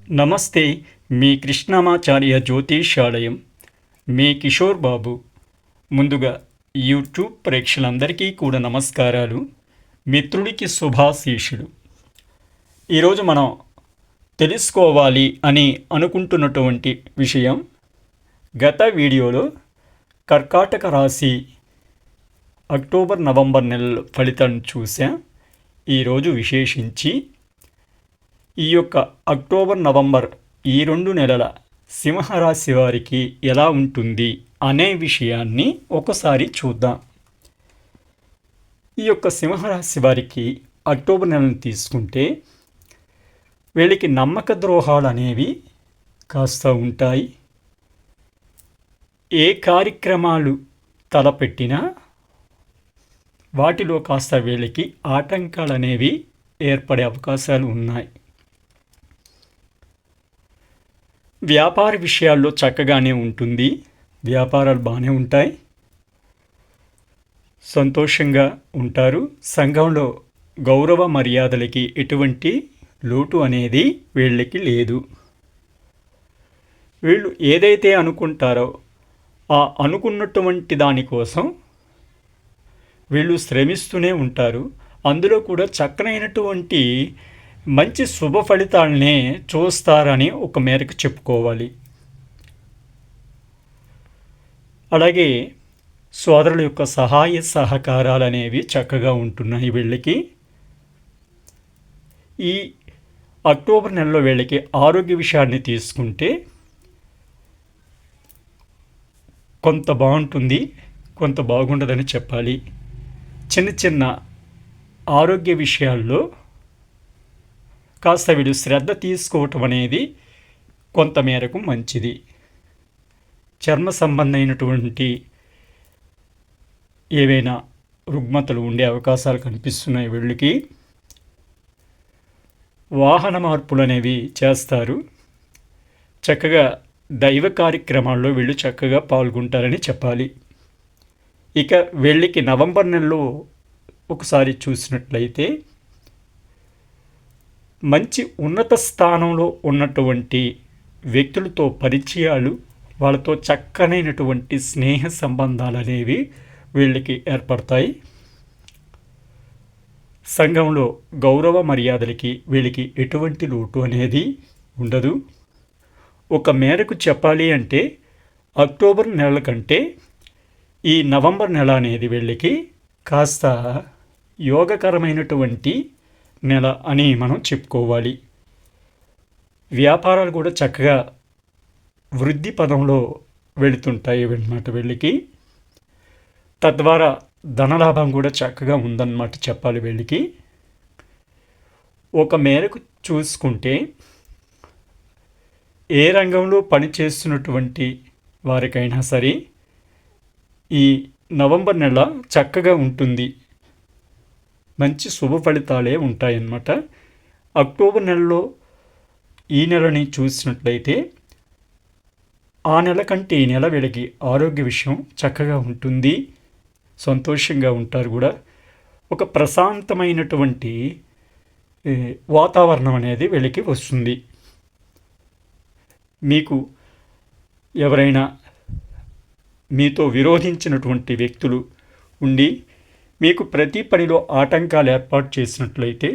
నమస్తే. మీ కృష్ణమాచార్య జ్యోతిషాలయం, మీ కిషోర్ బాబు. ముందుగా యూట్యూబ్ ప్రేక్షకులందరికీ కూడా నమస్కారాలు, మిత్రుడికి శుభాశీషులు. ఈరోజు మనం తెలుసుకోవాలి అని అనుకుంటున్నటువంటి విషయం, గత వీడియోలో కర్కాటక రాశి అక్టోబర్ నవంబర్ నెలల ఫలితాలను చూసాం. ఈరోజు విశేషించి ఈ యొక్క అక్టోబర్ నవంబర్ ఈ 2 నెలల సింహరాశి వారికి ఎలా ఉంటుంది అనే విషయాన్ని ఒకసారి చూద్దాం. ఈ యొక్క సింహరాశి వారికి అక్టోబర్ నెలను తీసుకుంటే వీళ్ళకి నమ్మక ద్రోహాలు అనేవి కాస్త ఉంటాయి. ఏ కార్యక్రమాలు తలపెట్టినా వాటిలో కాస్త వీళ్ళకి ఆటంకాలు అనేవి ఏర్పడే అవకాశాలు ఉన్నాయి. వ్యాపార విషయాల్లో చక్కగానే ఉంటుంది, వ్యాపారాలు బాగానే ఉంటాయి, సంతోషంగా ఉంటారు. సంఘంలో గౌరవ మర్యాదలకి ఎటువంటి లోటు అనేది వీళ్ళకి లేదు. వీళ్ళు ఏదైతే అనుకుంటారో ఆ అనుకున్నటువంటి దానికోసం వీళ్ళు శ్రమిస్తూనే ఉంటారు. అందులో కూడా చక్కనైనటువంటి మంచి శుభ ఫలితాలనే చూస్తారని ఒక మేరకు చెప్పుకోవాలి. అలాగే సోదరుల యొక్క సహాయ సహకారాలు అనేవి చక్కగా ఉంటున్నాయి వీళ్ళకి. ఈ అక్టోబర్ నెలలో వీళ్ళకి ఆరోగ్య విషయాన్ని తీసుకుంటే కొంత బాగుంటుంది, కొంత బాగుండదని చెప్పాలి. చిన్న చిన్న ఆరోగ్య విషయాల్లో కాస్త వీడు శ్రద్ధ తీసుకోవటం అనేది కొంతమేరకు మంచిది. చర్మ సంబంధమైనటువంటి ఏవైనా రుగ్మతలు ఉండే అవకాశాలు కనిపిస్తున్నాయి వీళ్ళకి. వాహన మార్పులు అనేవి చేస్తారు. చక్కగా దైవ కార్యక్రమాల్లో వీళ్ళు చక్కగా పాల్గొంటారని చెప్పాలి. ఇక వీళ్ళకి నవంబర్ నెలలో ఒకసారి చూసినట్లయితే మంచి ఉన్నత స్థానంలో ఉన్నటువంటి వ్యక్తులతో పరిచయాలు, వాళ్ళతో చక్కనైనటువంటి స్నేహ సంబంధాలు అనేవి వీళ్ళకి ఏర్పడతాయి. సంఘంలో గౌరవ మర్యాదలకి వీళ్ళకి ఎటువంటి లోటు అనేది ఉండదు. ఒక మేరకు చెప్పాలి అంటే అక్టోబర్ నెల కంటే ఈ నవంబర్ నెల అనేది వీళ్ళకి కాస్త యోగకరమైనటువంటి నెల అని మనం చెప్పుకోవాలి. వ్యాపారాలు కూడా చక్కగా వృద్ధి పదంలో వెళుతుంటాయి అన్నమాట వీళ్ళకి. తద్వారా ధనలాభం కూడా చక్కగా ఉందన్నమాట చెప్పాలి వీళ్ళకి. ఒక మేరకు చూసుకుంటే ఏ రంగంలో పనిచేస్తున్నటువంటి వారికైనా సరే ఈ నవంబర్ నెల చక్కగా ఉంటుంది, మంచి శుభ ఫలితాలే ఉంటాయన్నమాట. అక్టోబర్ నెలలో ఈ నెలని చూసినట్లయితే ఆ నెల కంటే ఈ నెల వీళ్ళకి ఆరోగ్య విషయం చక్కగా ఉంటుంది, సంతోషంగా ఉంటారు కూడా. ఒక ప్రశాంతమైనటువంటి వాతావరణం అనేది వీళ్ళకి వస్తుంది. మీకు ఎవరైనా మీతో విరోధించినటువంటి వ్యక్తులు ఉండి మీకు ప్రతి పనిలో ఆటంకాలు ఏర్పాటు చేసినట్లయితే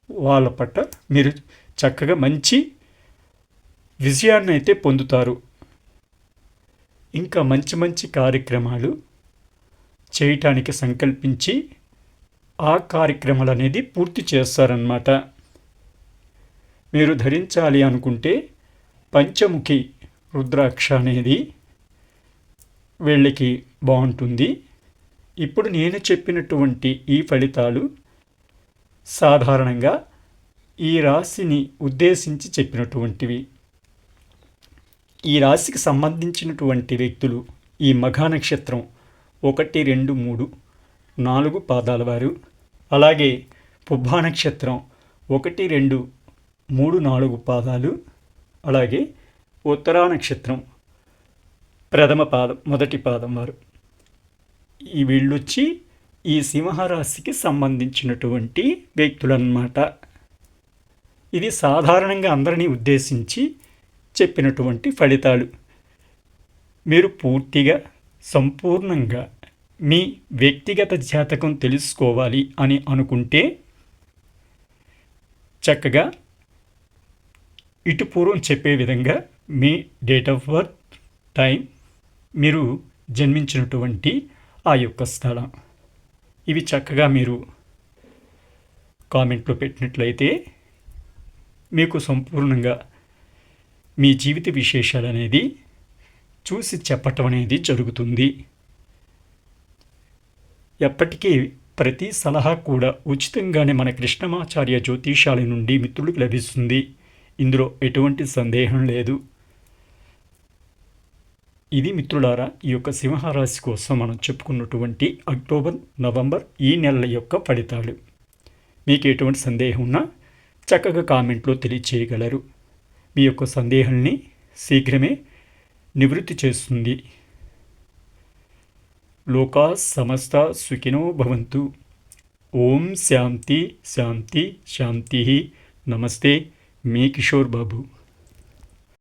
వాళ్ళ పట్ల మీరు చక్కగా మంచి విజయాన్ని అయితే పొందుతారు. ఇంకా మంచి మంచి కార్యక్రమాలు చేయటానికి సంకల్పించి ఆ కార్యక్రమాలు అనేది పూర్తి చేస్తారన్నమాట. మీరు ధరించాలి అనుకుంటే పంచముఖి రుద్రాక్ష అనేది వీళ్ళకి బాగుంటుంది. ఇప్పుడు నేను చెప్పినటువంటి ఈ ఫలితాలు సాధారణంగా ఈ రాశిని ఉద్దేశించి చెప్పినటువంటివి. ఈ రాశికి సంబంధించినటువంటి వ్యక్తులు ఈ మఘా నక్షత్రం 1, 2, 3, 4 పాదాల వారు, అలాగే పుబ్బా నక్షత్రం 1, 2, 3, 4 పాదాలు, అలాగే ఉత్తరా నక్షత్రం ప్రథమ పాదం మొదటి పాదం వారు. ఈ వీళ్ళొచ్చి ఈ సింహరాశికి సంబంధించినటువంటి వ్యక్తులన్నమాట. ఇది సాధారణంగా అందరినీ ఉద్దేశించి చెప్పినటువంటి ఫలితాలు. మీరు పూర్తిగా సంపూర్ణంగా మీ వ్యక్తిగత జాతకం తెలుసుకోవాలి అని అనుకుంటే చక్కగా ఇటు పూర్వం చెప్పే విధంగా మీ డేట్ ఆఫ్ బర్త్, టైం, మీరు జన్మించినటువంటి ఆ యొక్క స్థలం, ఇవి చక్కగా మీరు కామెంట్లో పెట్టినట్లయితే మీకు సంపూర్ణంగా మీ జీవిత విశేషాలు అనేది చూసి చెప్పటం అనేది జరుగుతుంది. ఎప్పటికీ ప్రతి సలహా కూడా ఉచితంగానే మన కృష్ణమాచార్య జ్యోతిషాల నుండి మిత్రులకు లభిస్తుంది. ఇందులో ఎటువంటి సందేహం లేదు. ఇది మిత్రులారా ఈ యొక్క సింహరాశి కోసం మనం చెప్పుకున్నటువంటి అక్టోబర్, నవంబర్ ఈ నెలల యొక్క ఫలితాలు. మీకు ఎటువంటి సందేహం ఉన్నా చక్కగా కామెంట్లో తెలియచేయగలరు. మీ యొక్క సందేహాన్ని శీఘ్రమే నివృత్తి చేస్తుంది. లోకా సమస్త సుఖినో భవంతు. ఓం శాంతి శాంతి శాంతి. నమస్తే, మీ కిషోర్ బాబు.